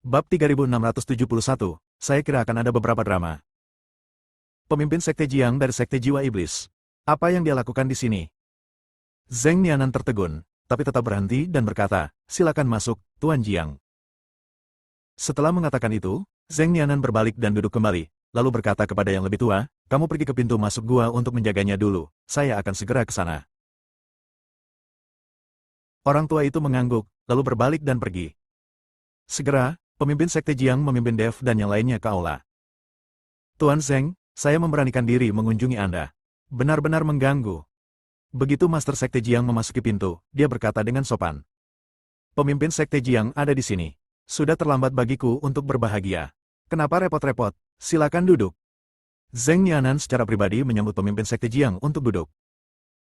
Bab 3671, saya kira akan ada beberapa drama. Pemimpin Sekte Jiang dari Sekte Jiwa Iblis. Apa yang dia lakukan di sini? Zheng Nianan tertegun, tapi tetap berhenti dan berkata, silakan masuk, Tuan Jiang. Setelah mengatakan itu, Zheng Nianan berbalik dan duduk kembali, lalu berkata kepada yang lebih tua, kamu pergi ke pintu masuk gua untuk menjaganya dulu, saya akan segera ke sana. Orang tua itu mengangguk, lalu berbalik dan pergi. Segera, pemimpin Sekte Jiang memimpin Dev dan yang lainnya ke aula. Tuan Zheng, saya memberanikan diri mengunjungi Anda. Benar-benar mengganggu. Begitu Master Sekte Jiang memasuki pintu, dia berkata dengan sopan. Pemimpin Sekte Jiang ada di sini. Sudah terlambat bagiku untuk berbahagia. Kenapa repot-repot? Silakan duduk. Zheng Nianan secara pribadi menyambut pemimpin Sekte Jiang untuk duduk.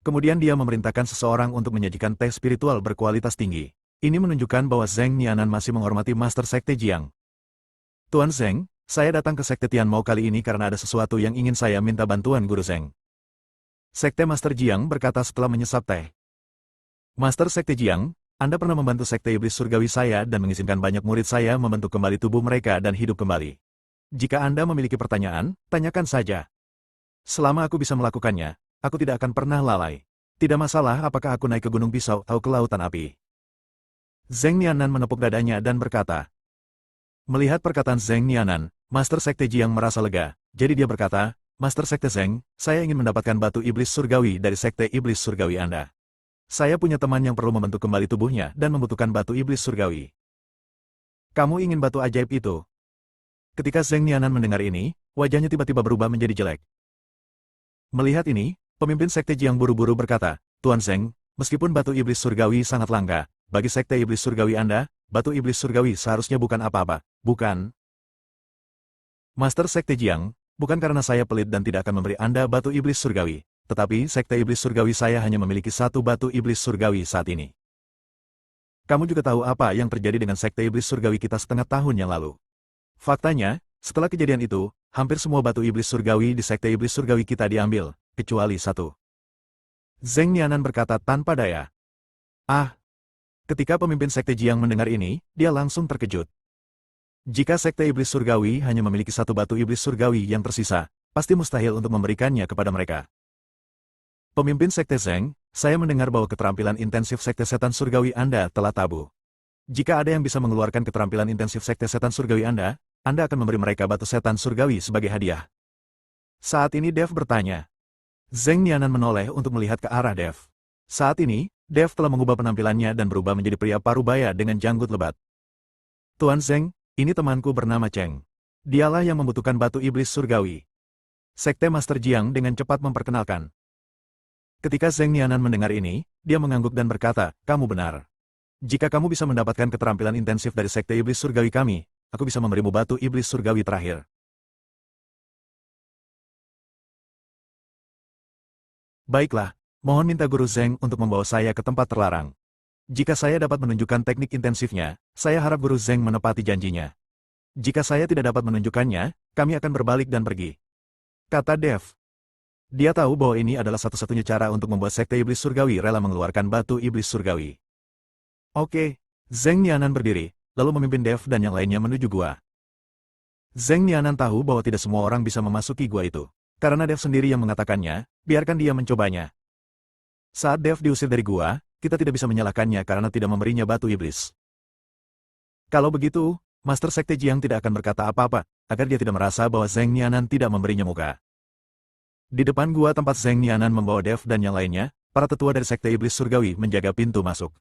Kemudian dia memerintahkan seseorang untuk menyajikan teh spiritual berkualitas tinggi. Ini menunjukkan bahwa Zheng Nianan masih menghormati Master Sekte Jiang. Tuan Zheng, saya datang ke Sekte Tianmao kali ini karena ada sesuatu yang ingin saya minta bantuan Guru Zheng. Sekte Master Jiang berkata setelah menyesap teh. Master Sekte Jiang, Anda pernah membantu Sekte Iblis Surgawi saya dan mengizinkan banyak murid saya membentuk kembali tubuh mereka dan hidup kembali. Jika Anda memiliki pertanyaan, tanyakan saja. Selama aku bisa melakukannya, aku tidak akan pernah lalai. Tidak masalah apakah aku naik ke Gunung Pisau atau ke Lautan Api. Zheng Nianan menepuk dadanya dan berkata. Melihat perkataan Zheng Nianan, Master Sekte Jiang merasa lega, jadi dia berkata, Master Sekte Zheng, saya ingin mendapatkan batu iblis surgawi dari Sekte Iblis Surgawi Anda. Saya punya teman yang perlu membentuk kembali tubuhnya dan membutuhkan batu iblis surgawi. Kamu ingin batu ajaib itu? Ketika Zheng Nianan mendengar ini, wajahnya tiba-tiba berubah menjadi jelek. Melihat ini, pemimpin Sekte Jiang buru-buru berkata, Tuan Zheng, meskipun batu iblis surgawi sangat langka, bagi Sekte Iblis Surgawi Anda, batu iblis surgawi seharusnya bukan apa-apa, bukan? Master Sekte Jiang, bukan karena saya pelit dan tidak akan memberi Anda batu iblis surgawi, tetapi Sekte Iblis Surgawi saya hanya memiliki satu batu iblis surgawi saat ini. Kamu juga tahu apa yang terjadi dengan Sekte Iblis Surgawi kita setengah tahun yang lalu. Faktanya, setelah kejadian itu, hampir semua batu iblis surgawi di Sekte Iblis Surgawi kita diambil, kecuali satu. Zheng Nianan berkata tanpa daya. Ah! Ketika pemimpin Sekte Jiang mendengar ini, dia langsung terkejut. Jika Sekte Iblis Surgawi hanya memiliki satu batu iblis surgawi yang tersisa, pasti mustahil untuk memberikannya kepada mereka. Pemimpin Sekte Zheng, saya mendengar bahwa keterampilan intensif Sekte Setan Surgawi Anda telah tabu. Jika ada yang bisa mengeluarkan keterampilan intensif Sekte Setan Surgawi Anda akan memberi mereka batu setan surgawi sebagai hadiah. Saat ini Dev bertanya. Zheng Nianan menoleh untuk melihat ke arah Dev. Saat ini, Dev telah mengubah penampilannya dan berubah menjadi pria parubaya dengan janggut lebat. Tuan Zheng, ini temanku bernama Cheng. Dialah yang membutuhkan batu iblis surgawi. Sekte Master Jiang dengan cepat memperkenalkan. Ketika Zheng Nianan mendengar ini, dia mengangguk dan berkata, kamu benar. Jika kamu bisa mendapatkan keterampilan intensif dari Sekte Iblis Surgawi kami, aku bisa memberimu batu iblis surgawi terakhir. Baiklah. Mohon minta Guru Zheng untuk membawa saya ke tempat terlarang. Jika saya dapat menunjukkan teknik intensifnya, saya harap Guru Zheng menepati janjinya. Jika saya tidak dapat menunjukkannya, kami akan berbalik dan pergi. Kata Dev. Dia tahu bahwa ini adalah satu-satunya cara untuk membuat Sekte Iblis Surgawi rela mengeluarkan batu iblis surgawi. Oke, Zheng Nianan berdiri, lalu memimpin Dev dan yang lainnya menuju gua. Zheng Nianan tahu bahwa tidak semua orang bisa memasuki gua itu. Karena Dev sendiri yang mengatakannya, biarkan dia mencobanya. Saat Dev diusir dari gua, kita tidak bisa menyalahkannya karena tidak memberinya batu iblis. Kalau begitu, Master Sekte Jiang tidak akan berkata apa-apa, agar dia tidak merasa bahwa Zheng Nianan tidak memberinya muka. Di depan gua tempat Zheng Nianan membawa Dev dan yang lainnya, para tetua dari Sekte Iblis Surgawi menjaga pintu masuk.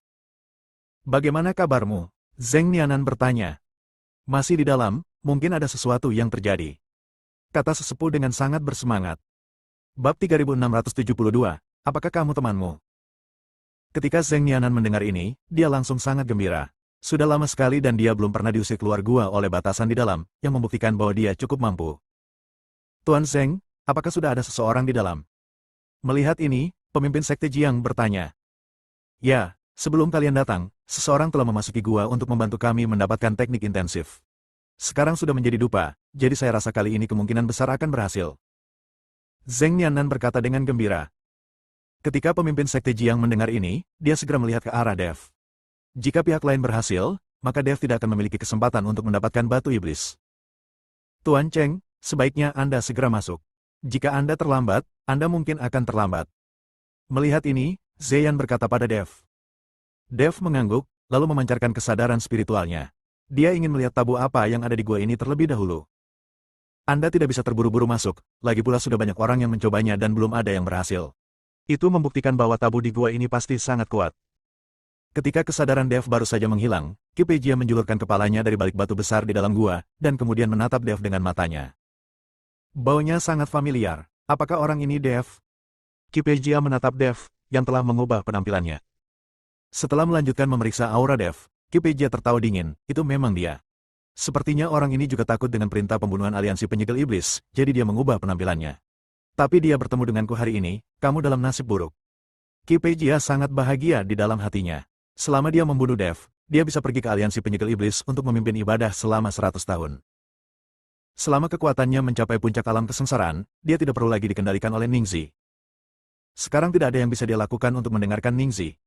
Bagaimana kabarmu? Zheng Nianan bertanya. Masih di dalam, mungkin ada sesuatu yang terjadi. Kata sesepuh dengan sangat bersemangat. Bab 3672. Apakah kamu temanmu? Ketika Zheng Nianan mendengar ini, dia langsung sangat gembira. Sudah lama sekali dan dia belum pernah diusir keluar gua oleh batasan di dalam, yang membuktikan bahwa dia cukup mampu. Tuan Zheng, apakah sudah ada seseorang di dalam? Melihat ini, pemimpin Sekte Jiang bertanya. Ya, sebelum kalian datang, seseorang telah memasuki gua untuk membantu kami mendapatkan teknik intensif. Sekarang sudah menjadi dupa, jadi saya rasa kali ini kemungkinan besar akan berhasil. Zheng Nianan berkata dengan gembira. Ketika pemimpin Sekte Jiang mendengar ini, dia segera melihat ke arah Dev. Jika pihak lain berhasil, maka Dev tidak akan memiliki kesempatan untuk mendapatkan batu iblis. Tuan Cheng, sebaiknya Anda segera masuk. Jika Anda terlambat, Anda mungkin akan terlambat. Melihat ini, Zeyan berkata pada Dev. Dev mengangguk, lalu memancarkan kesadaran spiritualnya. Dia ingin melihat tabu apa yang ada di gua ini terlebih dahulu. Anda tidak bisa terburu-buru masuk, lagi pula sudah banyak orang yang mencobanya dan belum ada yang berhasil. Itu membuktikan bahwa tabu di gua ini pasti sangat kuat. Ketika kesadaran Dev baru saja menghilang, Kipejia menjulurkan kepalanya dari balik batu besar di dalam gua, dan kemudian menatap Dev dengan matanya. Baunya sangat familiar. Apakah orang ini Dev? Kipejia menatap Dev, yang telah mengubah penampilannya. Setelah melanjutkan memeriksa aura Dev, Kipejia tertawa dingin, itu memang dia. Sepertinya orang ini juga takut dengan perintah pembunuhan aliansi penyegel iblis, jadi dia mengubah penampilannya. Tapi dia bertemu denganku hari ini, kamu dalam nasib buruk. Kipejia sangat bahagia di dalam hatinya. Selama dia membunuh Dev, dia bisa pergi ke aliansi penyegel iblis untuk memimpin ibadah selama 100 tahun. Selama kekuatannya mencapai puncak alam kesengsaraan, dia tidak perlu lagi dikendalikan oleh Ningxi. Sekarang tidak ada yang bisa dia lakukan untuk mendengarkan Ningxi.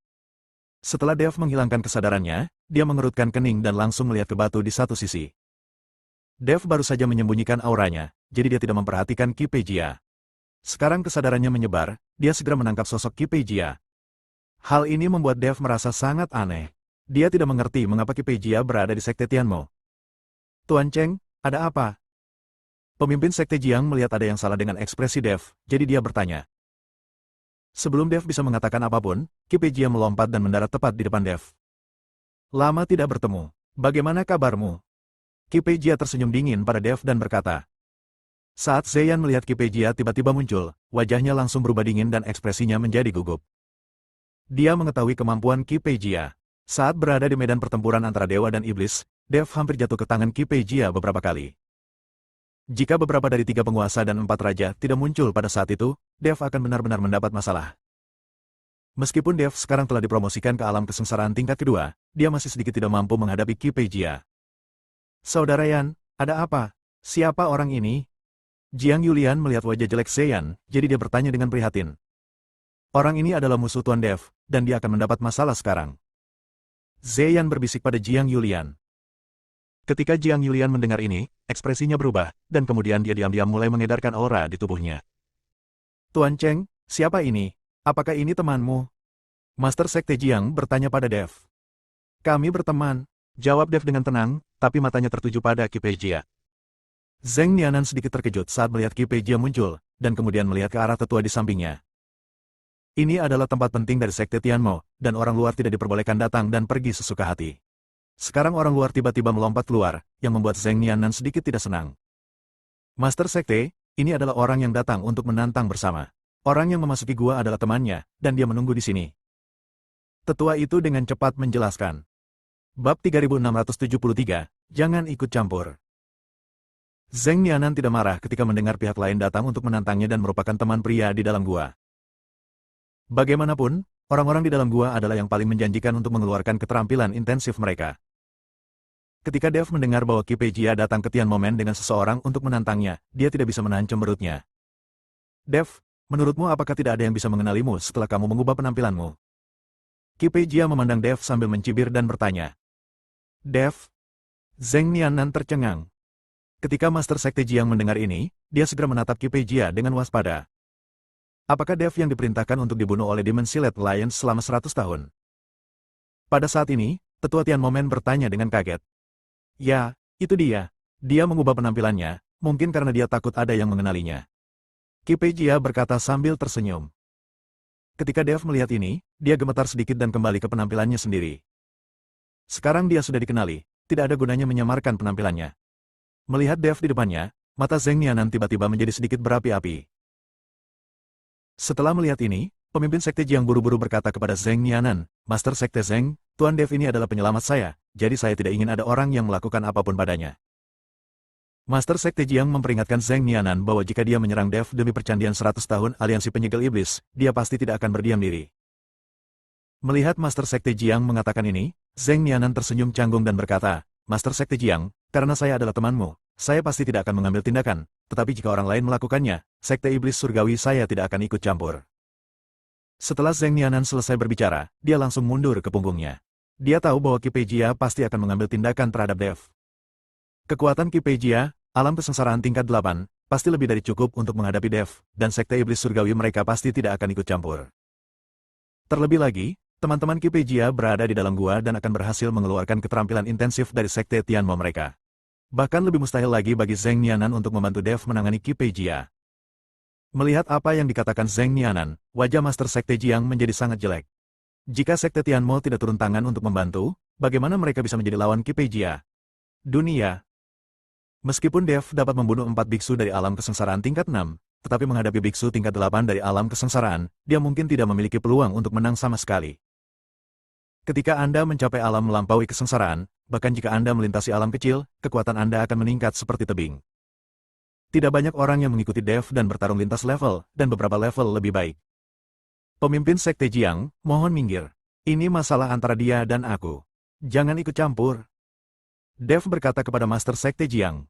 Setelah Dev menghilangkan kesadarannya, dia mengerutkan kening dan langsung melihat ke batu di satu sisi. Dev baru saja menyembunyikan auranya, jadi dia tidak memperhatikan Kipejia. Sekarang kesadarannya menyebar, dia segera menangkap sosok Kipejia. Hal ini membuat Dev merasa sangat aneh. Dia tidak mengerti mengapa Kipejia berada di Sekte Tianmo. Tuan Cheng, ada apa? Pemimpin Sekte Jiang melihat ada yang salah dengan ekspresi Dev, jadi dia bertanya. Sebelum Dev bisa mengatakan apapun, Kipejia melompat dan mendarat tepat di depan Dev. Lama tidak bertemu. Bagaimana kabarmu? Kipejia tersenyum dingin pada Dev dan berkata. Saat Zeyan melihat Kipejia tiba-tiba muncul, wajahnya langsung berubah dingin dan ekspresinya menjadi gugup. Dia mengetahui kemampuan Kipejia. Saat berada di medan pertempuran antara dewa dan iblis, Dev hampir jatuh ke tangan Kipejia beberapa kali. Jika beberapa dari 3 penguasa dan 4 raja tidak muncul pada saat itu, Dev akan benar-benar mendapat masalah. Meskipun Dev sekarang telah dipromosikan ke alam kesengsaraan tingkat kedua, dia masih sedikit tidak mampu menghadapi Kipejia. Saudara Yan, ada apa? Siapa orang ini? Jiang Yulian melihat wajah jelek Zeyan, jadi dia bertanya dengan prihatin. Orang ini adalah musuh Tuan Dev, dan dia akan mendapat masalah sekarang. Zeyan berbisik pada Jiang Yulian. Ketika Jiang Yulian mendengar ini, ekspresinya berubah, dan kemudian dia diam-diam mulai mengedarkan aura di tubuhnya. Tuan Cheng, siapa ini? Apakah ini temanmu? Master Sekte Jiang bertanya pada Dev. Kami berteman, jawab Dev dengan tenang, tapi matanya tertuju pada Kipejia. Zheng Nianan sedikit terkejut saat melihat Kipejia muncul, dan kemudian melihat ke arah tetua di sampingnya. Ini adalah tempat penting dari Sekte Tianmo, dan orang luar tidak diperbolehkan datang dan pergi sesuka hati. Sekarang orang luar tiba-tiba melompat keluar, yang membuat Zheng Nianan sedikit tidak senang. Master Sekte, ini adalah orang yang datang untuk menantang bersama. Orang yang memasuki gua adalah temannya, dan dia menunggu di sini. Tetua itu dengan cepat menjelaskan. Bab 3673, jangan ikut campur. Zheng Nianan tidak marah ketika mendengar pihak lain datang untuk menantangnya dan merupakan teman pria di dalam gua. Bagaimanapun, orang-orang di dalam gua adalah yang paling menjanjikan untuk mengeluarkan keterampilan intensif mereka. Ketika Dev mendengar bahwa Kipejia datang ke Tian Momen dengan seseorang untuk menantangnya, dia tidak bisa menahan cemberutnya. Dev, menurutmu apakah tidak ada yang bisa mengenalimu setelah kamu mengubah penampilanmu? Kipejia memandang Dev sambil mencibir dan bertanya. Dev? Zheng Nianan tercengang. Ketika Master Sekte Jiang mendengar ini, dia segera menatap Kipejia dengan waspada. Apakah Dev yang diperintahkan untuk dibunuh oleh Demon Silet Lions selama 100 tahun? Pada saat ini, Tetua Tian Momen bertanya dengan kaget. Ya, itu dia. Dia mengubah penampilannya, mungkin karena dia takut ada yang mengenalinya. Kipejia berkata sambil tersenyum. Ketika Dev melihat ini, dia gemetar sedikit dan kembali ke penampilannya sendiri. Sekarang dia sudah dikenali, tidak ada gunanya menyamarkan penampilannya. Melihat Dev di depannya, mata Zheng Nianan tiba-tiba menjadi sedikit berapi-api. Setelah melihat ini, pemimpin Sekte Jiang buru-buru berkata kepada Zheng Nianan, Master Sekte Zheng, Tuan Dev ini adalah penyelamat saya, jadi saya tidak ingin ada orang yang melakukan apapun padanya. Master Sekte Jiang memperingatkan Zheng Nianan bahwa jika dia menyerang Dev demi percandian 100 tahun aliansi penyegel iblis, dia pasti tidak akan berdiam diri. Melihat Master Sekte Jiang mengatakan ini, Zheng Nianan tersenyum canggung dan berkata, Master Sekte Jiang, karena saya adalah temanmu, saya pasti tidak akan mengambil tindakan, tetapi jika orang lain melakukannya, Sekte Iblis Surgawi saya tidak akan ikut campur. Setelah Zheng Nianan selesai berbicara, dia langsung mundur ke punggungnya. Dia tahu bahwa Ki Pei pasti akan mengambil tindakan terhadap Dev. Kekuatan Ki Pei, alam kesengsaraan tingkat 8, pasti lebih dari cukup untuk menghadapi Dev, dan Sekte Iblis Surgawi mereka pasti tidak akan ikut campur. Terlebih lagi, teman-teman Ki Pei berada di dalam gua dan akan berhasil mengeluarkan keterampilan intensif dari Sekte Tianmo mereka. Bahkan lebih mustahil lagi bagi Zheng Nianan untuk membantu Dev menangani Ki Pei. Melihat apa yang dikatakan Zheng Nianan, wajah Master Sekte Jiang menjadi sangat jelek. Jika Sekte Tianmo tidak turun tangan untuk membantu, bagaimana mereka bisa menjadi lawan Ki Pei? Dunia. Meskipun Dev dapat membunuh 4 biksu dari alam kesengsaraan tingkat 6, tetapi menghadapi biksu tingkat 8 dari alam kesengsaraan, dia mungkin tidak memiliki peluang untuk menang sama sekali. Ketika Anda mencapai alam melampaui kesengsaraan, bahkan jika Anda melintasi alam kecil, kekuatan Anda akan meningkat seperti tebing. Tidak banyak orang yang mengikuti Dev dan bertarung lintas level, dan beberapa level lebih baik. Pemimpin Sekte Jiang, mohon minggir. Ini masalah antara dia dan aku. Jangan ikut campur. Dev berkata kepada Master Sekte Jiang.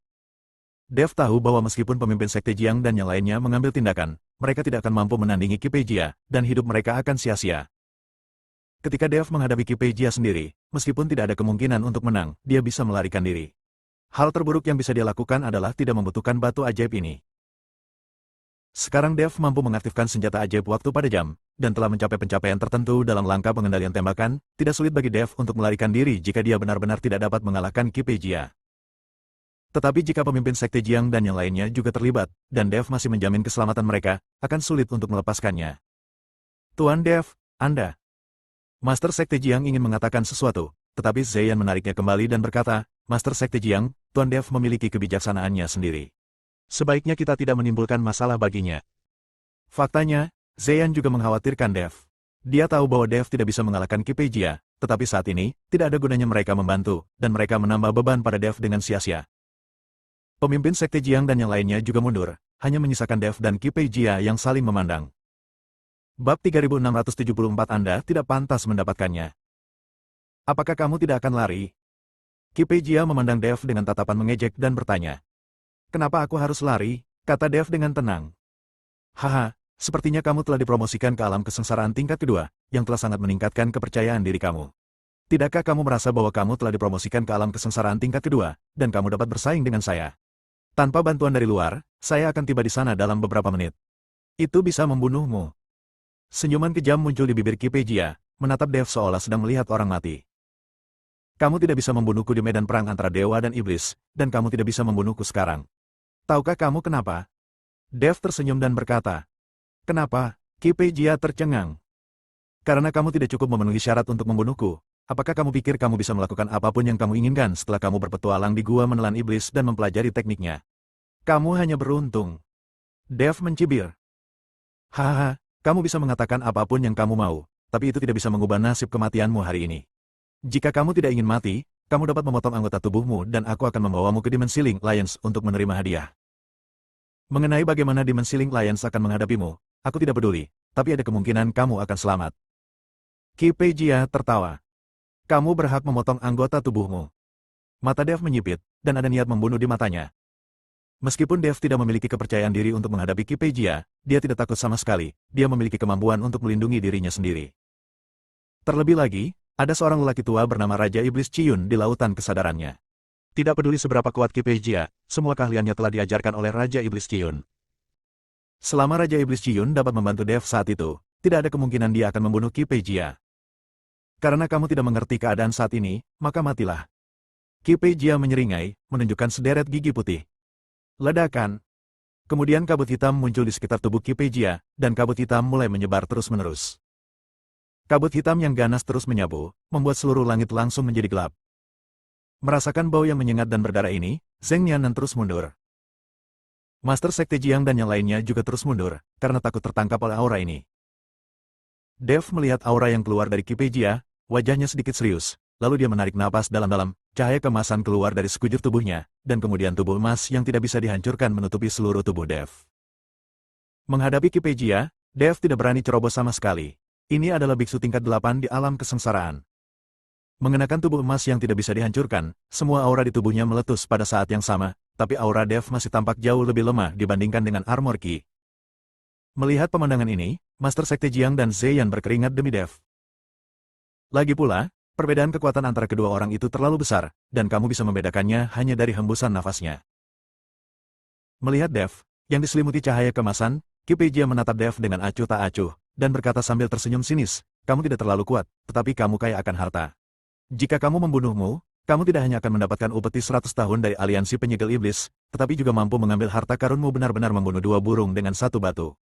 Dev tahu bahwa meskipun pemimpin Sekte Jiang dan yang lainnya mengambil tindakan, mereka tidak akan mampu menandingi Ki Pei, dan hidup mereka akan sia-sia. Ketika Dev menghadapi Ki Pei sendiri, meskipun tidak ada kemungkinan untuk menang, dia bisa melarikan diri. Hal terburuk yang bisa dia lakukan adalah tidak membutuhkan batu ajaib ini. Sekarang Dev mampu mengaktifkan senjata ajaib waktu pada jam, dan telah mencapai pencapaian tertentu dalam langkah pengendalian tembakan, tidak sulit bagi Dev untuk melarikan diri jika dia benar-benar tidak dapat mengalahkan Ki Pei. Tetapi jika pemimpin Sekte Jiang dan yang lainnya juga terlibat, dan Dev masih menjamin keselamatan mereka, akan sulit untuk melepaskannya. Tuan Dev, Anda. Master Sekte Jiang ingin mengatakan sesuatu, tetapi Zeyan menariknya kembali dan berkata, Master Sekte Jiang, Tuan Dev memiliki kebijaksanaannya sendiri. Sebaiknya kita tidak menimbulkan masalah baginya. Faktanya, Zeyan juga mengkhawatirkan Dev. Dia tahu bahwa Dev tidak bisa mengalahkan Ki Pei, tetapi saat ini, tidak ada gunanya mereka membantu, dan mereka menambah beban pada Dev dengan sia-sia. Pemimpin Sekte Jiang dan yang lainnya juga mundur, hanya menyisakan Dev dan Ki Pei yang saling memandang. Bab 3674 Anda tidak pantas mendapatkannya. Apakah kamu tidak akan lari? Ki Pei memandang Dev dengan tatapan mengejek dan bertanya. Kenapa aku harus lari? Kata Dev dengan tenang. Haha, sepertinya kamu telah dipromosikan ke alam kesengsaraan tingkat kedua, yang telah sangat meningkatkan kepercayaan diri kamu. Tidakkah kamu merasa bahwa kamu telah dipromosikan ke alam kesengsaraan tingkat kedua, dan kamu dapat bersaing dengan saya? Tanpa bantuan dari luar, saya akan tiba di sana dalam beberapa menit. Itu bisa membunuhmu. Senyuman kejam muncul di bibir Ki Pei, menatap Dev seolah sedang melihat orang mati. Kamu tidak bisa membunuhku di medan perang antara dewa dan iblis, dan kamu tidak bisa membunuhku sekarang. Tahukah kamu kenapa? Dev tersenyum dan berkata. Kenapa? Ki Pei tercengang. Karena kamu tidak cukup memenuhi syarat untuk membunuhku. Apakah kamu pikir kamu bisa melakukan apapun yang kamu inginkan setelah kamu berpetualang di gua menelan iblis dan mempelajari tekniknya? Kamu hanya beruntung. Dev mencibir. Hahaha, kamu bisa mengatakan apapun yang kamu mau, tapi itu tidak bisa mengubah nasib kematianmu hari ini. Jika kamu tidak ingin mati, kamu dapat memotong anggota tubuhmu dan aku akan membawamu ke Dimensi Link Lions untuk menerima hadiah. Mengenai bagaimana Dimensi Link Lions akan menghadapimu, aku tidak peduli, tapi ada kemungkinan kamu akan selamat. Ki Pei tertawa. Kamu berhak memotong anggota tubuhmu. Mata Dev menyipit, dan ada niat membunuh di matanya. Meskipun Dev tidak memiliki kepercayaan diri untuk menghadapi Ki Pei, dia tidak takut sama sekali, dia memiliki kemampuan untuk melindungi dirinya sendiri. Terlebih lagi, ada seorang lelaki tua bernama Raja Iblis Ciyun di lautan kesadarannya. Tidak peduli seberapa kuat Ki Pei, semua keahliannya telah diajarkan oleh Raja Iblis Ciyun. Selama Raja Iblis Ciyun dapat membantu Dev saat itu, tidak ada kemungkinan dia akan membunuh Ki Pei. Karena kamu tidak mengerti keadaan saat ini, maka matilah. Ki Pei menyeringai, menunjukkan sederet gigi putih. Ledakan. Kemudian kabut hitam muncul di sekitar tubuh Ki Pei, dan kabut hitam mulai menyebar terus-menerus. Kabut hitam yang ganas terus menyapu, membuat seluruh langit langsung menjadi gelap. Merasakan bau yang menyengat dan berdarah ini, Zheng Nianan terus mundur. Master Sekte Jiang dan yang lainnya juga terus mundur, karena takut tertangkap oleh aura ini. Dev melihat aura yang keluar dari Ki Pei, wajahnya sedikit serius, lalu dia menarik napas dalam-dalam, cahaya kemasan keluar dari sekujur tubuhnya, dan kemudian tubuh emas yang tidak bisa dihancurkan menutupi seluruh tubuh Dev. Menghadapi Ki Pei, Dev tidak berani ceroboh sama sekali. Ini adalah biksu tingkat 8 di alam kesengsaraan. Mengenakan tubuh emas yang tidak bisa dihancurkan, semua aura di tubuhnya meletus pada saat yang sama, tapi aura Dev masih tampak jauh lebih lemah dibandingkan dengan armor Ki. Melihat pemandangan ini, Master Sekte Jiang dan Zeyan berkeringat demi Dev. Lagi pula, Perbedaan kekuatan antara kedua orang itu terlalu besar, dan kamu bisa membedakannya hanya dari hembusan nafasnya. Melihat Dev, yang diselimuti cahaya kemasan, Kipejia menatap Dev dengan acuh tak acuh, dan berkata sambil tersenyum sinis, kamu tidak terlalu kuat, tetapi kamu kaya akan harta. Jika kamu membunuhmu, kamu tidak hanya akan mendapatkan upeti 100 tahun dari aliansi penyegel iblis, tetapi juga mampu mengambil harta karunmu benar-benar membunuh dua burung dengan satu batu.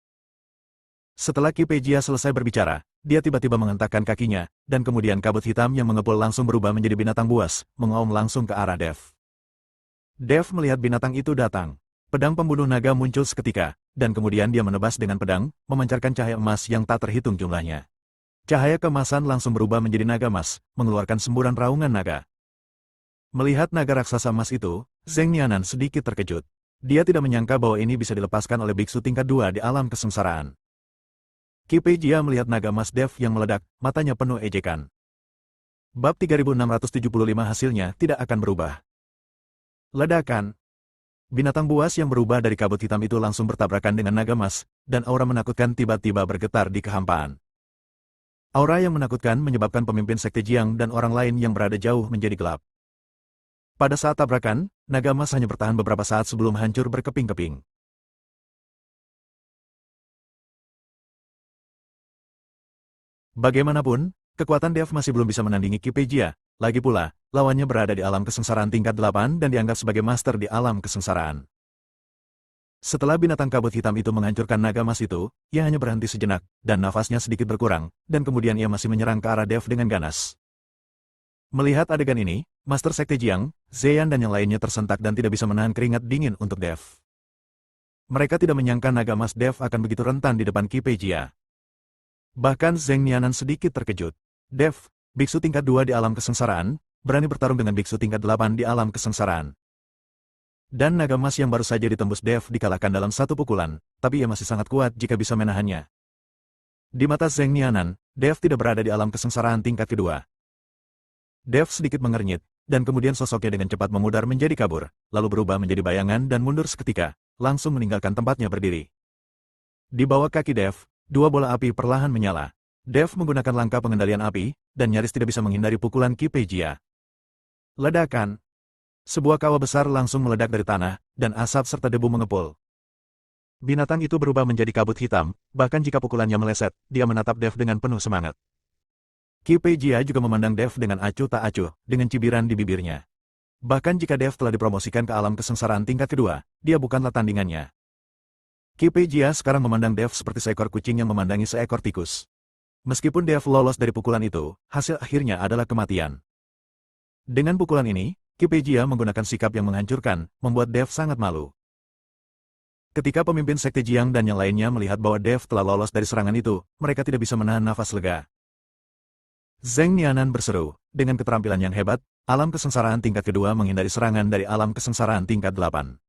Setelah Kipejia selesai berbicara, dia tiba-tiba menghentakkan kakinya, dan kemudian kabut hitam yang mengepul langsung berubah menjadi binatang buas, mengaum langsung ke arah Dev. Dev melihat binatang itu datang. Pedang pembunuh naga muncul seketika, dan kemudian dia menebas dengan pedang, memancarkan cahaya emas yang tak terhitung jumlahnya. Cahaya kemasan langsung berubah menjadi naga emas, mengeluarkan semburan raungan naga. Melihat naga raksasa emas itu, Zheng Nianan sedikit terkejut. Dia tidak menyangka bahwa ini bisa dilepaskan oleh biksu tingkat 2 di alam kesengsaraan. Kipejia melihat naga emas Dev yang meledak, matanya penuh ejekan. Bab 3675 hasilnya tidak akan berubah. Ledakan. Binatang buas yang berubah dari kabut hitam itu langsung bertabrakan dengan naga emas, dan aura menakutkan tiba-tiba bergetar di kehampaan. Aura yang menakutkan menyebabkan pemimpin Sekte Jiang dan orang lain yang berada jauh menjadi gelap. Pada saat tabrakan, naga emas hanya bertahan beberapa saat sebelum hancur berkeping-keping. Bagaimanapun, kekuatan Dev masih belum bisa menandingi Kipejia. Lagi pula, lawannya berada di alam kesengsaraan tingkat 8 dan dianggap sebagai master di alam kesengsaraan. Setelah binatang kabut hitam itu menghancurkan naga emas itu, ia hanya berhenti sejenak, dan nafasnya sedikit berkurang, dan kemudian ia masih menyerang ke arah Dev dengan ganas. Melihat adegan ini, Master Sekte Jiang, Zeyan dan yang lainnya tersentak dan tidak bisa menahan keringat dingin untuk Dev. Mereka tidak menyangka naga emas Dev akan begitu rentan di depan Kipejia. Bahkan Zheng Nianan sedikit terkejut. Dev, biksu tingkat 2 di alam kesengsaraan, berani bertarung dengan biksu tingkat 8 di alam kesengsaraan. Dan naga emas yang baru saja ditembus Dev dikalahkan dalam satu pukulan, tapi ia masih sangat kuat jika bisa menahannya. Di mata Zheng Nianan, Dev tidak berada di alam kesengsaraan tingkat kedua. Dev sedikit mengernyit, dan kemudian sosoknya dengan cepat memudar menjadi kabur, lalu berubah menjadi bayangan dan mundur seketika, langsung meninggalkan tempatnya berdiri. Di bawah kaki Dev, dua bola api perlahan menyala. Dev menggunakan langkah pengendalian api, dan nyaris tidak bisa menghindari pukulan Kipejia. Ledakan. Sebuah kawah besar langsung meledak dari tanah, dan asap serta debu mengepul. Binatang itu berubah menjadi kabut hitam, bahkan jika pukulannya meleset, dia menatap Dev dengan penuh semangat. Kipejia juga memandang Dev dengan acuh tak acuh, dengan cibiran di bibirnya. Bahkan jika Dev telah dipromosikan ke alam kesengsaraan tingkat kedua, dia bukanlah tandingannya. Kipejia sekarang memandang Dev seperti seekor kucing yang memandangi seekor tikus. Meskipun Dev lolos dari pukulan itu, hasil akhirnya adalah kematian. Dengan pukulan ini, Kipejia menggunakan sikap yang menghancurkan, membuat Dev sangat malu. Ketika pemimpin Sekte Jiang dan yang lainnya melihat bahwa Dev telah lolos dari serangan itu, mereka tidak bisa menahan nafas lega. Zheng Nianan berseru, dengan keterampilan yang hebat, alam kesengsaraan tingkat kedua menghindari serangan dari alam kesengsaraan tingkat 8.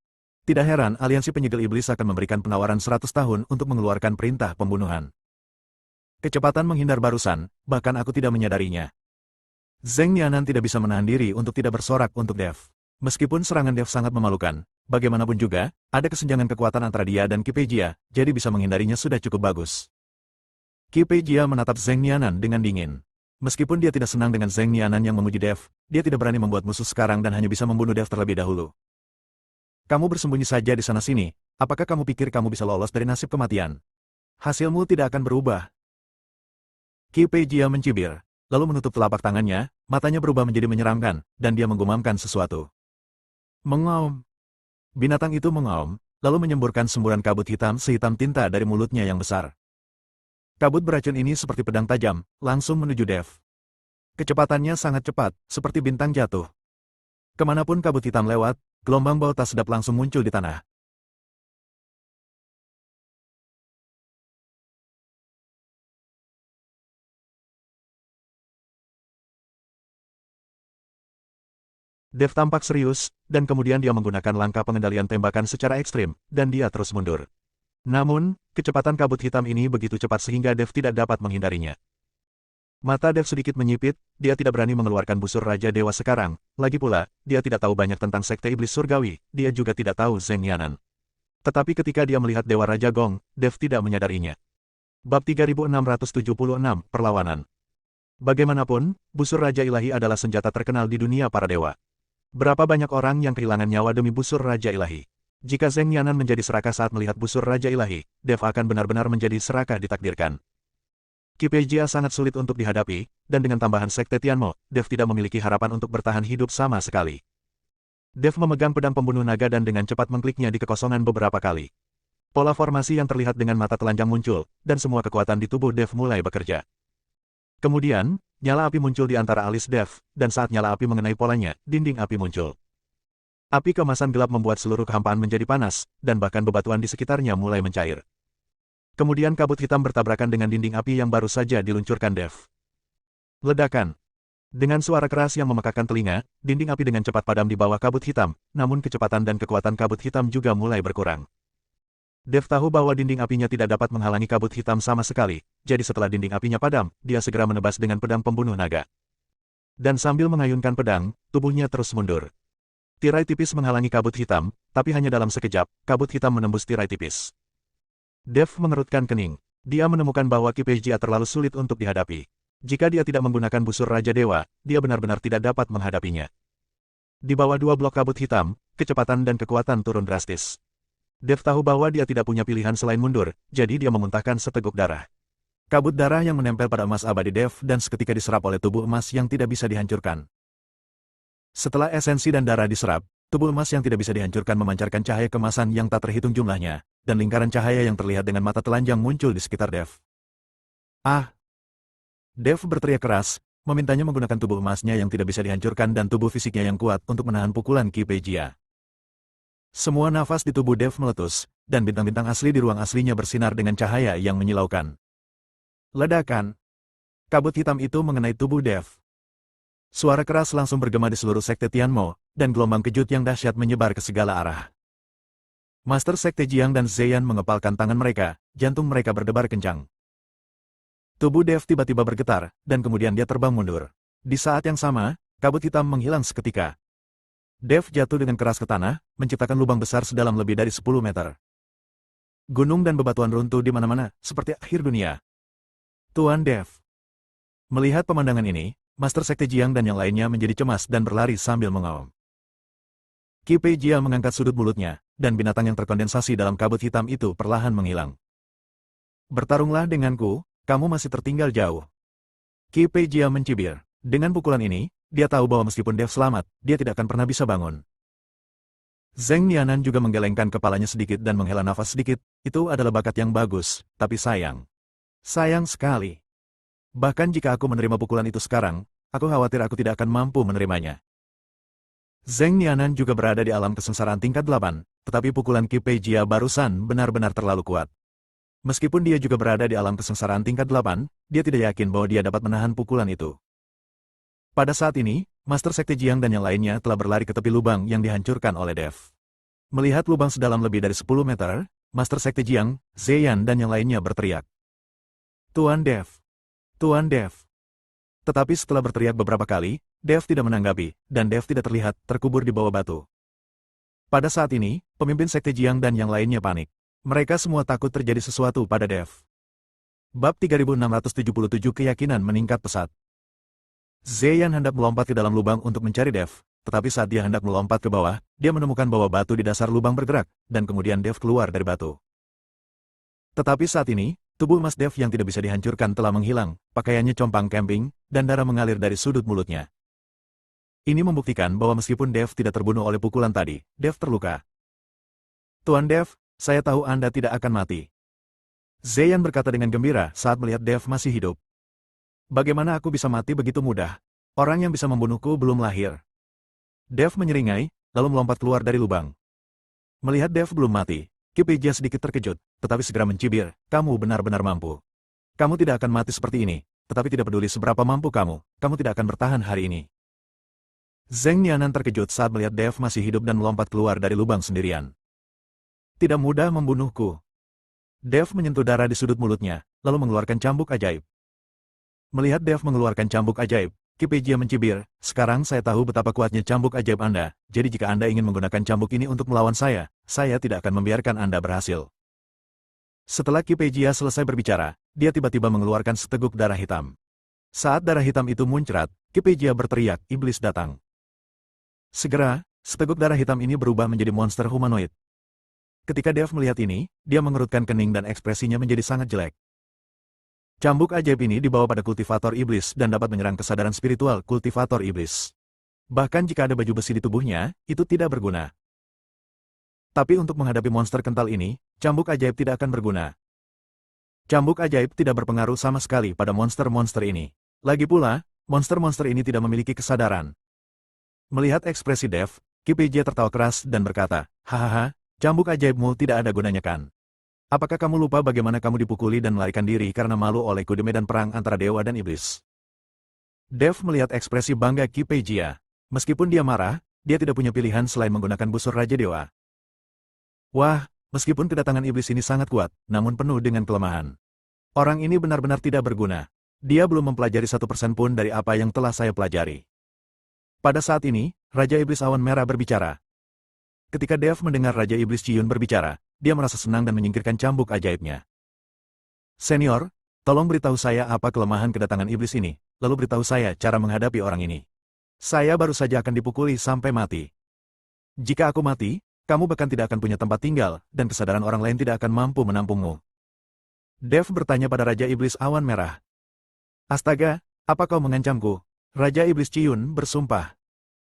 Tidak heran aliansi penyegel iblis akan memberikan penawaran 100 tahun untuk mengeluarkan perintah pembunuhan. Kecepatan menghindar barusan, bahkan aku tidak menyadarinya. Zheng Nianan tidak bisa menahan diri untuk tidak bersorak untuk Dev. Meskipun serangan Dev sangat memalukan, bagaimanapun juga, ada kesenjangan kekuatan antara dia dan Kipejia, jadi bisa menghindarinya sudah cukup bagus. Kipejia menatap Zheng Nianan dengan dingin. Meskipun dia tidak senang dengan Zheng Nianan yang memuji Dev, dia tidak berani membuat musuh sekarang dan hanya bisa membunuh Dev terlebih dahulu. Kamu bersembunyi saja di sana-sini, apakah kamu pikir kamu bisa lolos dari nasib kematian? Hasilmu tidak akan berubah. Kipejia mencibir, lalu menutup telapak tangannya, matanya berubah menjadi menyeramkan, dan dia menggumamkan sesuatu. Mengaum. Binatang itu mengaum, lalu menyemburkan semburan kabut hitam sehitam tinta dari mulutnya yang besar. Kabut beracun ini seperti pedang tajam, langsung menuju Dev. Kecepatannya sangat cepat, seperti bintang jatuh. Kemanapun kabut hitam lewat, gelombang bau tak sedap langsung muncul di tanah. Dev tampak serius, dan kemudian dia menggunakan langkah pengendalian tembakan secara ekstrim, dan dia terus mundur. Namun, kecepatan kabut hitam ini begitu cepat sehingga Dev tidak dapat menghindarinya. Mata Dev sedikit menyipit, dia tidak berani mengeluarkan busur Raja Dewa sekarang, lagi pula, dia tidak tahu banyak tentang Sekte Iblis Surgawi, dia juga tidak tahu Zheng Nianan. Tetapi ketika dia melihat Dewa Raja Gong, Dev tidak menyadarinya. Bab 3676, Perlawanan. Bagaimanapun, busur Raja Ilahi adalah senjata terkenal di dunia para dewa. Berapa banyak orang yang kehilangan nyawa demi busur Raja Ilahi? Jika Zheng Nianan menjadi serakah saat melihat busur Raja Ilahi, Dev akan benar-benar menjadi serakah ditakdirkan. Qi Pei Jia sangat sulit untuk dihadapi, dan dengan tambahan Sekte Tianmo, Dev tidak memiliki harapan untuk bertahan hidup sama sekali. Dev memegang pedang pembunuh naga dan dengan cepat mengkliknya di kekosongan beberapa kali. Pola formasi yang terlihat dengan mata telanjang muncul, dan semua kekuatan di tubuh Dev mulai bekerja. Kemudian, nyala api muncul di antara alis Dev, dan saat nyala api mengenai polanya, dinding api muncul. Api kemasan gelap membuat seluruh kehampaan menjadi panas, dan bahkan bebatuan di sekitarnya mulai mencair. Kemudian kabut hitam bertabrakan dengan dinding api yang baru saja diluncurkan Dev. Ledakan. Dengan suara keras yang memekakan telinga, dinding api dengan cepat padam di bawah kabut hitam, namun kecepatan dan kekuatan kabut hitam juga mulai berkurang. Dev tahu bahwa dinding apinya tidak dapat menghalangi kabut hitam sama sekali, jadi setelah dinding apinya padam, dia segera menebas dengan pedang pembunuh naga. Dan sambil mengayunkan pedang, tubuhnya terus mundur. Tirai tipis menghalangi kabut hitam, tapi hanya dalam sekejap, kabut hitam menembus tirai tipis. Dev mengerutkan kening. Dia menemukan bahwa Qi Pei Jia terlalu sulit untuk dihadapi. Jika dia tidak menggunakan busur Raja Dewa, dia benar-benar tidak dapat menghadapinya. Di bawah dua blok kabut hitam, kecepatan dan kekuatan turun drastis. Dev tahu bahwa dia tidak punya pilihan selain mundur, jadi dia memuntahkan seteguk darah. Kabut darah yang menempel pada emas abadi Dev dan seketika diserap oleh tubuh emas yang tidak bisa dihancurkan. Setelah esensi dan darah diserap, tubuh emas yang tidak bisa dihancurkan memancarkan cahaya kemasan yang tak terhitung jumlahnya, dan lingkaran cahaya yang terlihat dengan mata telanjang muncul di sekitar Dev. Ah! Dev berteriak keras, memintanya menggunakan tubuh emasnya yang tidak bisa dihancurkan dan tubuh fisiknya yang kuat untuk menahan pukulan Qi Pei Jia. Semua nafas di tubuh Dev meletus, dan bintang-bintang asli di ruang aslinya bersinar dengan cahaya yang menyilaukan. Ledakan. Kabut hitam itu mengenai tubuh Dev. Suara keras langsung bergema di seluruh Sekte Tianmo, dan gelombang kejut yang dahsyat menyebar ke segala arah. Master Sekte Jiang dan Zeyan mengepalkan tangan mereka, jantung mereka berdebar kencang. Tubuh Dev tiba-tiba bergetar, dan kemudian dia terbang mundur. Di saat yang sama, kabut hitam menghilang seketika. Dev jatuh dengan keras ke tanah, menciptakan lubang besar sedalam lebih dari 10 meter. Gunung dan bebatuan runtuh di mana-mana, seperti akhir dunia. Tuan Dev. Melihat pemandangan ini, Master Sekte Jiang dan yang lainnya menjadi cemas dan berlari sambil mengaum. Qi Pei Jia mengangkat sudut mulutnya, dan binatang yang terkondensasi dalam kabut hitam itu perlahan menghilang. Bertarunglah denganku, kamu masih tertinggal jauh. Qi Pei Jia mencibir. Dengan pukulan ini, dia tahu bahwa meskipun Dev selamat, dia tidak akan pernah bisa bangun. Zheng Nianan juga menggelengkan kepalanya sedikit dan menghela nafas sedikit, itu adalah bakat yang bagus, tapi sayang. Sayang sekali. Bahkan jika aku menerima pukulan itu sekarang, aku khawatir aku tidak akan mampu menerimanya. Zheng Nianan juga berada di alam kesengsaraan tingkat 8, tetapi pukulan Qi Pei Jia barusan benar-benar terlalu kuat. Meskipun dia juga berada di alam kesengsaraan tingkat 8, dia tidak yakin bahwa dia dapat menahan pukulan itu. Pada saat ini, Master Sekte Jiang dan yang lainnya telah berlari ke tepi lubang yang dihancurkan oleh Dev. Melihat lubang sedalam lebih dari 10 meter, Master Sekte Jiang, Zeyan dan yang lainnya berteriak. Tuan Dev! Tuan Dev! Tetapi setelah berteriak beberapa kali, Dev tidak menanggapi, dan Dev tidak terlihat terkubur di bawah batu. Pada saat ini, pemimpin Sekte Jiang dan yang lainnya panik. Mereka semua takut terjadi sesuatu pada Dev. Bab 3677 Keyakinan meningkat pesat. Zeyan hendak melompat ke dalam lubang untuk mencari Dev, tetapi saat dia hendak melompat ke bawah, dia menemukan bahwa batu di dasar lubang bergerak, dan kemudian Dev keluar dari batu. Tetapi saat ini, tubuh emas Dev yang tidak bisa dihancurkan telah menghilang, pakaiannya compang camping, dan darah mengalir dari sudut mulutnya. Ini membuktikan bahwa meskipun Dev tidak terbunuh oleh pukulan tadi, Dev terluka. Tuan Dev, saya tahu Anda tidak akan mati. Zeyan berkata dengan gembira saat melihat Dev masih hidup. Bagaimana aku bisa mati begitu mudah? Orang yang bisa membunuhku belum lahir. Dev menyeringai, lalu melompat keluar dari lubang. Melihat Dev belum mati, Qi Pei Jia sedikit terkejut, tetapi segera mencibir, kamu benar-benar mampu. Kamu tidak akan mati seperti ini, tetapi tidak peduli seberapa mampu kamu tidak akan bertahan hari ini. Zheng Nianan terkejut saat melihat Dev masih hidup dan melompat keluar dari lubang sendirian. Tidak mudah membunuhku. Dev menyentuh darah di sudut mulutnya, lalu mengeluarkan cambuk ajaib. Melihat Dev mengeluarkan cambuk ajaib, Qi Pei Jia mencibir, sekarang saya tahu betapa kuatnya cambuk ajaib Anda, jadi jika Anda ingin menggunakan cambuk ini untuk melawan saya tidak akan membiarkan Anda berhasil. Setelah Qi Pei Jia selesai berbicara, dia tiba-tiba mengeluarkan seteguk darah hitam. Saat darah hitam itu muncrat, Kipejia berteriak, iblis datang. Segera, seteguk darah hitam ini berubah menjadi monster humanoid. Ketika Dev melihat ini, dia mengerutkan kening dan ekspresinya menjadi sangat jelek. Cambuk ajaib ini dibawa pada kultivator iblis dan dapat menyerang kesadaran spiritual kultivator iblis. Bahkan jika ada baju besi di tubuhnya, itu tidak berguna. Tapi untuk menghadapi monster kental ini, cambuk ajaib tidak akan berguna. Cambuk ajaib tidak berpengaruh sama sekali pada monster-monster ini. Lagi pula, monster-monster ini tidak memiliki kesadaran. Melihat ekspresi Dev, Kipejia tertawa keras dan berkata, hahaha, cambuk ajaibmu tidak ada gunanya kan? Apakah kamu lupa bagaimana kamu dipukuli dan melarikan diri karena malu olehku di medan perang antara dewa dan iblis? Dev melihat ekspresi bangga Kipejia. Meskipun dia marah, dia tidak punya pilihan selain menggunakan busur Raja Dewa. Wah, meskipun kedatangan iblis ini sangat kuat, namun penuh dengan kelemahan. Orang ini benar-benar tidak berguna. Dia belum mempelajari 1% pun dari apa yang telah saya pelajari. Pada saat ini, Raja Iblis Awan Merah berbicara. Ketika Dev mendengar Raja Iblis Ciyun berbicara, dia merasa senang dan menyingkirkan cambuk ajaibnya. Senior, tolong beritahu saya apa kelemahan kedatangan iblis ini, lalu beritahu saya cara menghadapi orang ini. Saya baru saja akan dipukuli sampai mati. Jika aku mati, kamu bahkan tidak akan punya tempat tinggal, dan kesadaran orang lain tidak akan mampu menampungmu. Dev bertanya pada Raja Iblis Awan Merah. Astaga, apa kau mengancamku? Raja Iblis Ciyun bersumpah.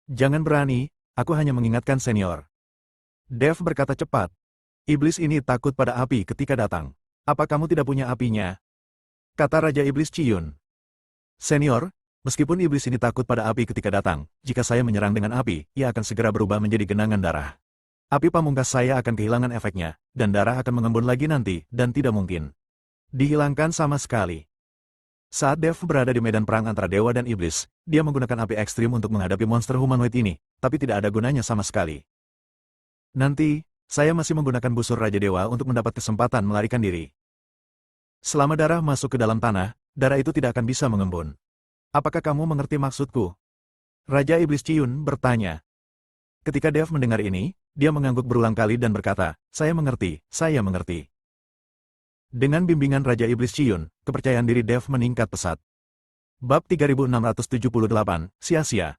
Jangan berani, aku hanya mengingatkan senior. Dev berkata cepat. Iblis ini takut pada api ketika datang. Apa kamu tidak punya apinya? Kata Raja Iblis Ciyun. Senior, meskipun iblis ini takut pada api ketika datang, jika saya menyerang dengan api, ia akan segera berubah menjadi genangan darah. Api pamungkas saya akan kehilangan efeknya, dan darah akan mengembun lagi nanti, dan tidak mungkin dihilangkan sama sekali. Saat Dev berada di medan perang antara dewa dan iblis, dia menggunakan api ekstrim untuk menghadapi monster humanoid ini, tapi tidak ada gunanya sama sekali. Nanti, saya masih menggunakan busur Raja Dewa untuk mendapat kesempatan melarikan diri. Selama darah masuk ke dalam tanah, darah itu tidak akan bisa mengembun. Apakah kamu mengerti maksudku? Raja Iblis Ciyun bertanya. Ketika Dev mendengar ini, dia mengangguk berulang kali dan berkata, saya mengerti, saya mengerti. Dengan bimbingan Raja Iblis Ciyun, kepercayaan diri Dev meningkat pesat. Bab 3678, sia-sia.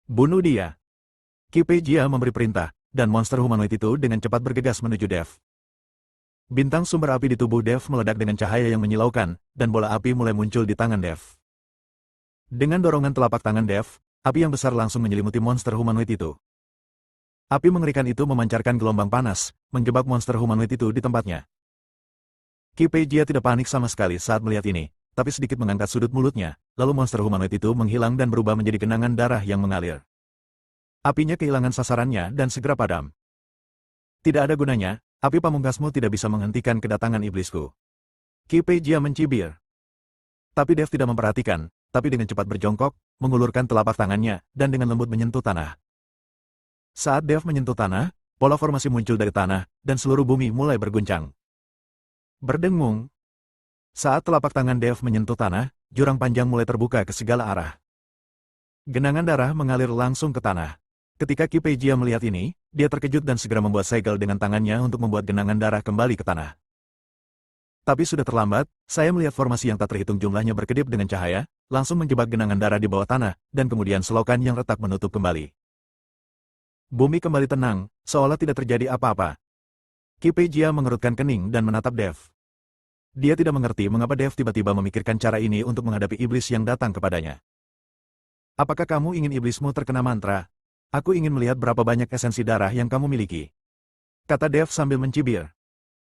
Bunuh dia. Kipejia memberi perintah, dan monster humanoid itu dengan cepat bergegas menuju Dev. Bintang sumber api di tubuh Dev meledak dengan cahaya yang menyilaukan, dan bola api mulai muncul di tangan Dev. Dengan dorongan telapak tangan Dev, api yang besar langsung menyelimuti monster humanoid itu. Api mengerikan itu memancarkan gelombang panas, menjebak monster humanoid itu di tempatnya. Kipejia tidak panik sama sekali saat melihat ini, tapi sedikit mengangkat sudut mulutnya, lalu monster humanoid itu menghilang dan berubah menjadi genangan darah yang mengalir. Apinya kehilangan sasarannya dan segera padam. Tidak ada gunanya, api pamungkasmu tidak bisa menghentikan kedatangan iblisku. Kipejia mencibir. Tapi Dev tidak memperhatikan, tapi dengan cepat berjongkok, mengulurkan telapak tangannya, dan dengan lembut menyentuh tanah. Saat Dev menyentuh tanah, pola formasi muncul dari tanah, dan seluruh bumi mulai berguncang. Berdengung. Saat telapak tangan Dev menyentuh tanah, jurang panjang mulai terbuka ke segala arah. Genangan darah mengalir langsung ke tanah. Ketika Kipejia melihat ini, dia terkejut dan segera membuat segel dengan tangannya untuk membuat genangan darah kembali ke tanah. Tapi sudah terlambat, saya melihat formasi yang tak terhitung jumlahnya berkedip dengan cahaya, langsung menjebak genangan darah di bawah tanah, dan kemudian selokan yang retak menutup kembali. Bumi kembali tenang, seolah tidak terjadi apa-apa. Kipejia mengerutkan kening dan menatap Dev. Dia tidak mengerti mengapa Dev tiba-tiba memikirkan cara ini untuk menghadapi iblis yang datang kepadanya. Apakah kamu ingin iblismu terkena mantra? Aku ingin melihat berapa banyak esensi darah yang kamu miliki. Kata Dev sambil mencibir.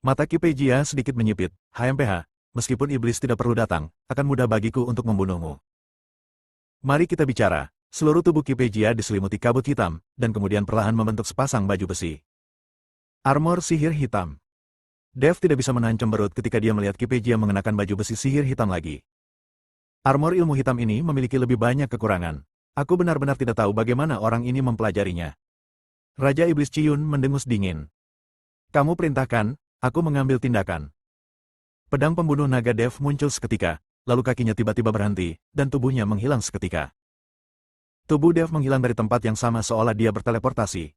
Mata Kipejia sedikit menyipit, HMPH, meskipun iblis tidak perlu datang, akan mudah bagiku untuk membunuhmu. Mari kita bicara. Seluruh tubuh Kipejia diselimuti kabut hitam, dan kemudian perlahan membentuk sepasang baju besi. Armor sihir hitam. Dev tidak bisa menahan cemberut ketika dia melihat Kipejia mengenakan baju besi sihir hitam lagi. Armor ilmu hitam ini memiliki lebih banyak kekurangan. Aku benar-benar tidak tahu bagaimana orang ini mempelajarinya. Raja Iblis Ciyun mendengus dingin. Kamu perintahkan, aku mengambil tindakan. Pedang pembunuh naga Dev muncul seketika, lalu kakinya tiba-tiba berhenti, dan tubuhnya menghilang seketika. Tubuh Dev menghilang dari tempat yang sama seolah dia berteleportasi.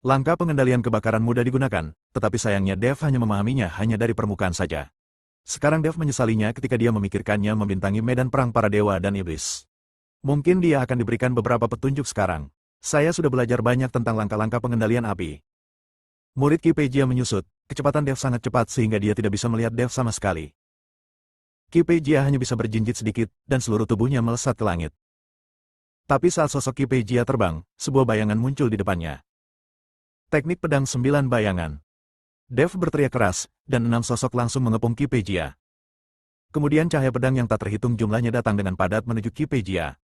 Langkah pengendalian kebakaran mudah digunakan, tetapi sayangnya Dev hanya memahaminya hanya dari permukaan saja. Sekarang Dev menyesalinya ketika dia memikirkannya membintangi medan perang para dewa dan iblis. Mungkin dia akan diberikan beberapa petunjuk sekarang. Saya sudah belajar banyak tentang langkah-langkah pengendalian api. Murid Qi Pei Jia menyusut, kecepatan Dev sangat cepat sehingga dia tidak bisa melihat Dev sama sekali. Qi Pei Jia hanya bisa berjinjit sedikit, dan seluruh tubuhnya melesat ke langit. Tapi saat sosok Qi Pei Jia terbang, sebuah bayangan muncul di depannya. Teknik pedang 9 bayangan. Dev berteriak keras, dan 6 sosok langsung mengepung Qi Pei Jia. Kemudian cahaya pedang yang tak terhitung jumlahnya datang dengan padat menuju Qi Pei Jia.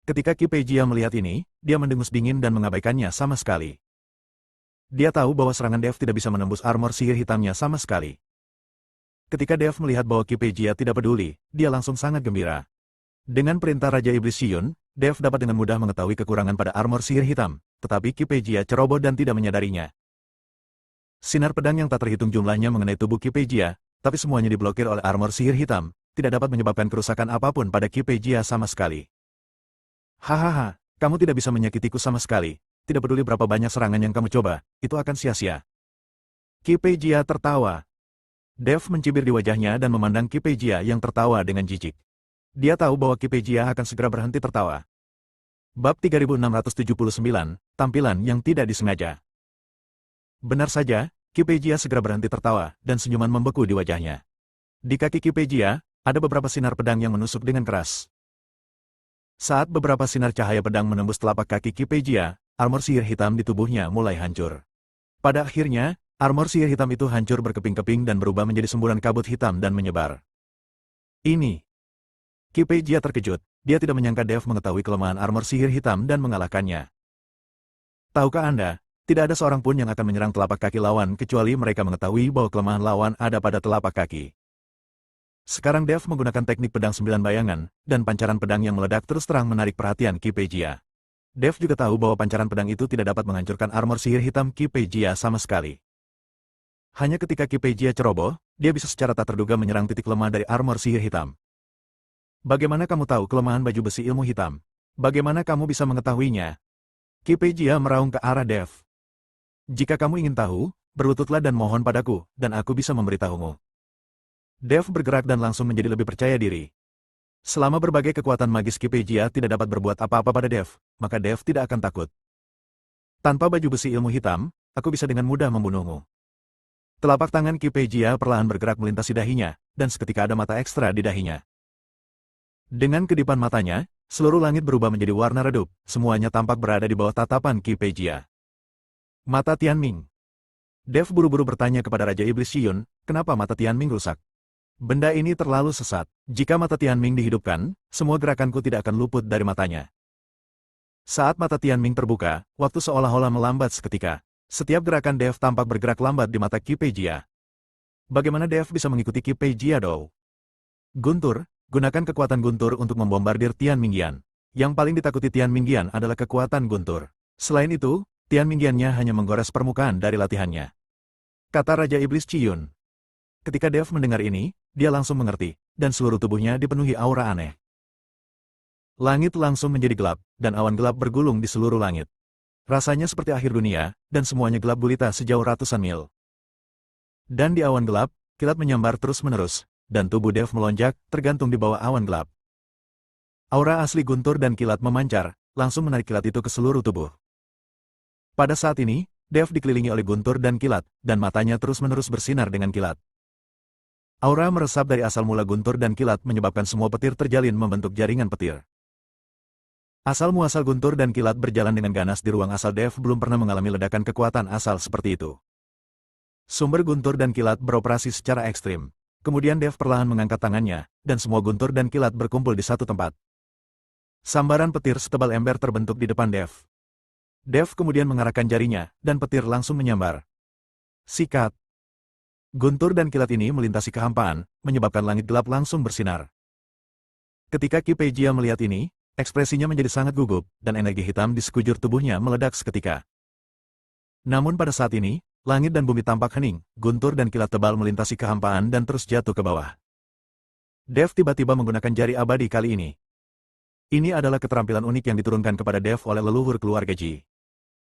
Ketika Qi Pei Jia melihat ini, dia mendengus dingin dan mengabaikannya sama sekali. Dia tahu bahwa serangan Dev tidak bisa menembus armor sihir hitamnya sama sekali. Ketika Dev melihat bahwa Qi Pei Jia tidak peduli, dia langsung sangat gembira. Dengan perintah Raja Iblis Shiyun, Dev dapat dengan mudah mengetahui kekurangan pada armor sihir hitam, tetapi Qi Pei Jia ceroboh dan tidak menyadarinya. Sinar pedang yang tak terhitung jumlahnya mengenai tubuh Qi Pei Jia, tapi semuanya diblokir oleh armor sihir hitam, tidak dapat menyebabkan kerusakan apapun pada Qi Pei Jia sama sekali. Hahaha, kamu tidak bisa menyakitiku sama sekali, tidak peduli berapa banyak serangan yang kamu coba, itu akan sia-sia. Qi Pei Jia tertawa. Dev mencibir di wajahnya dan memandang Qi Pei Jia yang tertawa dengan jijik. Dia tahu bahwa Qi Pei Jia akan segera berhenti tertawa. Bab 3679, Tampilan yang tidak disengaja. Benar saja, Qi Pei Jia segera berhenti tertawa, dan senyuman membeku di wajahnya. Di kaki Qi Pei Jia, ada beberapa sinar pedang yang menusuk dengan keras. Saat beberapa sinar cahaya pedang menembus telapak kaki Qi Pei Jia, armor sihir hitam di tubuhnya mulai hancur. Pada akhirnya, armor sihir hitam itu hancur berkeping-keping dan berubah menjadi semburan kabut hitam dan menyebar. Ini. Qi Pei Jia terkejut, dia tidak menyangka Dev mengetahui kelemahan armor sihir hitam dan mengalahkannya. Tahukah Anda, tidak ada seorang pun yang akan menyerang telapak kaki lawan kecuali mereka mengetahui bahwa kelemahan lawan ada pada telapak kaki. Sekarang Dev menggunakan teknik pedang 9 bayangan, dan pancaran pedang yang meledak terus terang menarik perhatian Qi Pei Jia. Dev juga tahu bahwa pancaran pedang itu tidak dapat menghancurkan armor sihir hitam Qi Pei Jia sama sekali. Hanya ketika Qi Pei Jia ceroboh, dia bisa secara tak terduga menyerang titik lemah dari armor sihir hitam. Bagaimana kamu tahu kelemahan baju besi ilmu hitam? Bagaimana kamu bisa mengetahuinya? Qi Pei Jia meraung ke arah Dev. Jika kamu ingin tahu, berlututlah dan mohon padaku, dan aku bisa memberitahumu. Dev bergerak dan langsung menjadi lebih percaya diri. Selama berbagai kekuatan magis Qi Pei Jia tidak dapat berbuat apa-apa pada Dev, maka Dev tidak akan takut. Tanpa baju besi ilmu hitam, aku bisa dengan mudah membunuhmu. Telapak tangan Qi Pei Jia perlahan bergerak melintasi dahinya, dan seketika ada mata ekstra di dahinya. Dengan kedipan matanya, seluruh langit berubah menjadi warna redup, semuanya tampak berada di bawah tatapan Qi Pei Jia. Mata Tianming. Dev buru-buru bertanya kepada Raja Iblis Shiyun, kenapa mata Tianming rusak? Benda ini terlalu sesat. Jika mata Tianming dihidupkan, semua gerakanku tidak akan luput dari matanya. Saat mata Tianming terbuka, waktu seolah-olah melambat seketika. Setiap gerakan Dev tampak bergerak lambat di mata Qi Pei Jia. Bagaimana Dev bisa mengikuti Qi Pei Jia Dou? Guntur, gunakan kekuatan guntur untuk membombardir Tianmingyan. Yang paling ditakuti Tianmingyan adalah kekuatan guntur. Selain itu, Tianmingyan-nya hanya menggores permukaan dari latihannya. Kata Raja Iblis Shiyun. Ketika Dev mendengar ini, dia langsung mengerti, dan seluruh tubuhnya dipenuhi aura aneh. Langit langsung menjadi gelap, dan awan gelap bergulung di seluruh langit. Rasanya seperti akhir dunia, dan semuanya gelap gulita sejauh ratusan mil. Dan di awan gelap, kilat menyambar terus-menerus, dan tubuh Dev melonjak, tergantung di bawah awan gelap. Aura asli guntur dan kilat memancar, langsung menarik kilat itu ke seluruh tubuh. Pada saat ini, Dev dikelilingi oleh guntur dan kilat, dan matanya terus-menerus bersinar dengan kilat. Aura meresap dari asal mula guntur dan kilat menyebabkan semua petir terjalin membentuk jaringan petir. Asal-muasal guntur dan kilat berjalan dengan ganas di ruang asal Dev belum pernah mengalami ledakan kekuatan asal seperti itu. Sumber guntur dan kilat beroperasi secara ekstrim. Kemudian Dev perlahan mengangkat tangannya, dan semua guntur dan kilat berkumpul di satu tempat. Sambaran petir setebal ember terbentuk di depan Dev. Dev kemudian mengarahkan jarinya, dan petir langsung menyambar. Sikat. Guntur dan kilat ini melintasi kehampaan, menyebabkan langit gelap langsung bersinar. Ketika Qi Pei Jia melihat ini, ekspresinya menjadi sangat gugup, dan energi hitam di sekujur tubuhnya meledak seketika. Namun pada saat ini, langit dan bumi tampak hening, guntur dan kilat tebal melintasi kehampaan dan terus jatuh ke bawah. Dev tiba-tiba menggunakan jari abadi kali ini. Ini adalah keterampilan unik yang diturunkan kepada Dev oleh leluhur keluarga Ji.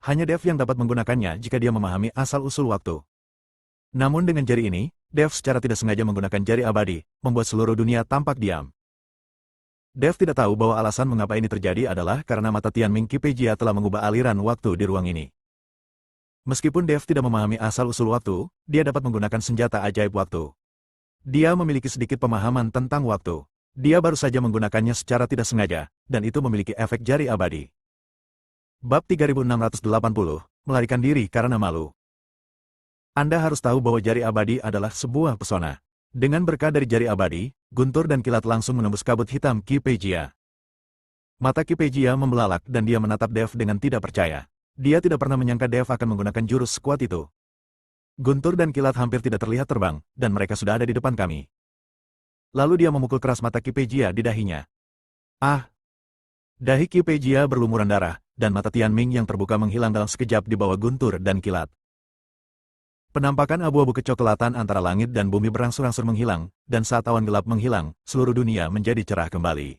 Hanya Dev yang dapat menggunakannya jika dia memahami asal-usul waktu. Namun dengan jari ini, Dev secara tidak sengaja menggunakan jari abadi, membuat seluruh dunia tampak diam. Dev tidak tahu bahwa alasan mengapa ini terjadi adalah karena mata Tianming Qipei telah mengubah aliran waktu di ruang ini. Meskipun Dev tidak memahami asal-usul waktu, dia dapat menggunakan senjata ajaib waktu. Dia memiliki sedikit pemahaman tentang waktu. Dia baru saja menggunakannya secara tidak sengaja, dan itu memiliki efek jari abadi. Bab 3680, melarikan diri karena malu. Anda harus tahu bahwa jari abadi adalah sebuah pesona. Dengan berkah dari jari abadi, guntur dan kilat langsung menembus kabut hitam Qipei. Mata Qipei membelalak dan dia menatap Dev dengan tidak percaya. Dia tidak pernah menyangka Dev akan menggunakan jurus sekuat itu. Guntur dan kilat hampir tidak terlihat terbang, dan mereka sudah ada di depan kami. Lalu dia memukul keras mata Qipei di dahinya. Ah! Dahi Qipei berlumuran darah, dan mata Tianming yang terbuka menghilang dalam sekejap di bawah guntur dan kilat. Penampakan abu-abu kecoklatan antara langit dan bumi berangsur-angsur menghilang, dan saat awan gelap menghilang, seluruh dunia menjadi cerah kembali.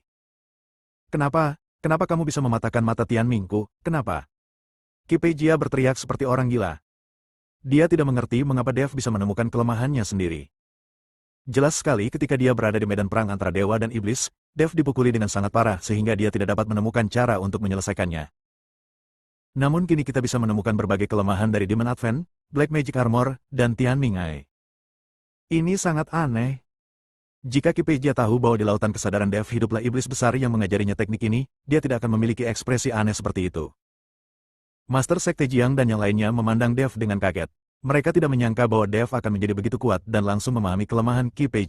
Kenapa? Kenapa kamu bisa mematahkan mata Tianmingku? Kenapa? Qipei berteriak seperti orang gila. Dia tidak mengerti mengapa Dev bisa menemukan kelemahannya sendiri. Jelas sekali ketika dia berada di medan perang antara dewa dan iblis, Dev dipukuli dengan sangat parah sehingga dia tidak dapat menemukan cara untuk menyelesaikannya. Namun kini kita bisa menemukan berbagai kelemahan dari Demon Advent, Black Magic Armor, dan Tianming Eye. Ini sangat aneh. Jika Qipei tahu bahwa di lautan kesadaran Dev hiduplah iblis besar yang mengajarinya teknik ini, dia tidak akan memiliki ekspresi aneh seperti itu. Master Sekte Jiang dan yang lainnya memandang Dev dengan kaget. Mereka tidak menyangka bahwa Dev akan menjadi begitu kuat dan langsung memahami kelemahan Qipei.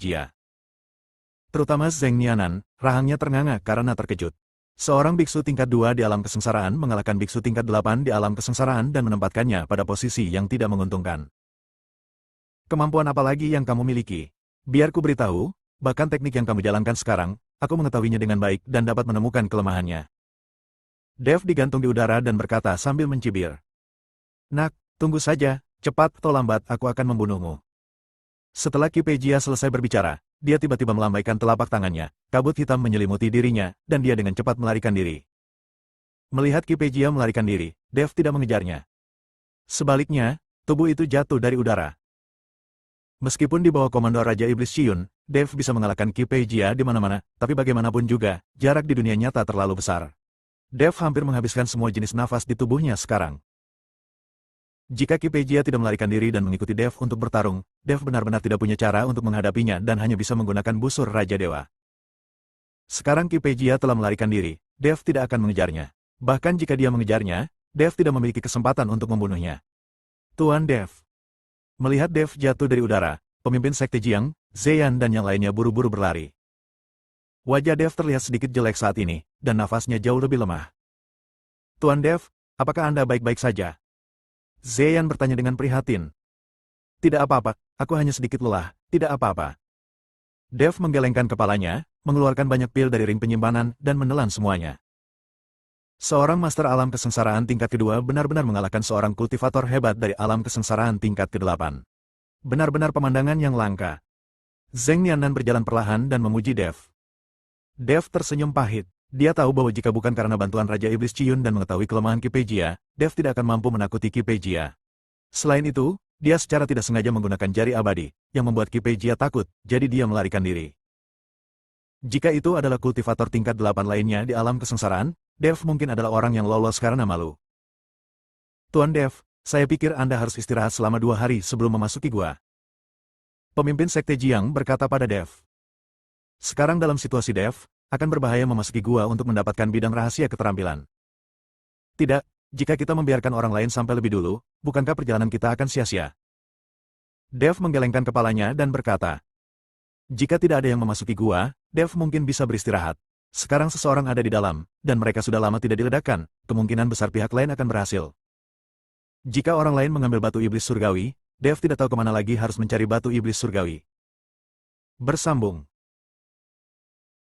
Terutama Zheng Nianan, rahangnya ternganga karena terkejut. Seorang biksu tingkat 2 di alam kesengsaraan mengalahkan biksu tingkat 8 di alam kesengsaraan dan menempatkannya pada posisi yang tidak menguntungkan. Kemampuan apa lagi yang kamu miliki? Biar ku beritahu, bahkan teknik yang kamu jalankan sekarang, aku mengetahuinya dengan baik dan dapat menemukan kelemahannya. Dev digantung di udara dan berkata sambil mencibir. Nak, tunggu saja, cepat atau lambat aku akan membunuhmu. Setelah Qipei selesai berbicara, dia tiba-tiba melambaikan telapak tangannya, kabut hitam menyelimuti dirinya, dan dia dengan cepat melarikan diri. Melihat Qipei melarikan diri, Dev tidak mengejarnya. Sebaliknya, tubuh itu jatuh dari udara. Meskipun di bawah komando Raja Iblis Shiyun, Dev bisa mengalahkan Qipei di mana-mana, tapi bagaimanapun juga, jarak di dunia nyata terlalu besar. Dev hampir menghabiskan semua jenis nafas di tubuhnya sekarang. Jika Qipei tidak melarikan diri dan mengikuti Dev untuk bertarung, Dev benar-benar tidak punya cara untuk menghadapinya dan hanya bisa menggunakan busur Raja Dewa. Sekarang Qipei telah melarikan diri, Dev tidak akan mengejarnya. Bahkan jika dia mengejarnya, Dev tidak memiliki kesempatan untuk membunuhnya. Tuan Dev. Melihat Dev jatuh dari udara, pemimpin Sekte Jiang, Zeyan dan yang lainnya buru-buru berlari. Wajah Dev terlihat sedikit jelek saat ini, dan nafasnya jauh lebih lemah. Tuan Dev, apakah Anda baik-baik saja? Zeyan bertanya dengan prihatin. Tidak apa-apa, aku hanya sedikit lelah, tidak apa-apa. Dev menggelengkan kepalanya, mengeluarkan banyak pil dari ring penyimpanan, dan menelan semuanya. Seorang master alam kesengsaraan tingkat kedua benar-benar mengalahkan seorang kultivator hebat dari alam kesengsaraan tingkat ke-8. Benar-benar pemandangan yang langka. Zheng Nianan berjalan perlahan dan memuji Dev. Dev tersenyum pahit. Dia tahu bahwa jika bukan karena bantuan Raja Iblis Ciyun dan mengetahui kelemahan Qipei, Dev tidak akan mampu menakuti Qipei. Selain itu, dia secara tidak sengaja menggunakan jari abadi, yang membuat Qipei takut, jadi dia melarikan diri. Jika itu adalah kultivator tingkat 8 lainnya di alam kesengsaraan, Dev mungkin adalah orang yang lolos karena malu. Tuan Dev, saya pikir Anda harus istirahat selama 2 hari sebelum memasuki gua. Pemimpin Sekte Jiang berkata pada Dev. Sekarang dalam situasi Dev, akan berbahaya memasuki gua untuk mendapatkan bidang rahasia keterampilan. Tidak, jika kita membiarkan orang lain sampai lebih dulu, bukankah perjalanan kita akan sia-sia? Dev menggelengkan kepalanya dan berkata, jika tidak ada yang memasuki gua, Dev mungkin bisa beristirahat. Sekarang seseorang ada di dalam, dan mereka sudah lama tidak diledakkan, kemungkinan besar pihak lain akan berhasil. Jika orang lain mengambil batu iblis surgawi, Dev tidak tahu kemana lagi harus mencari batu iblis surgawi. Bersambung.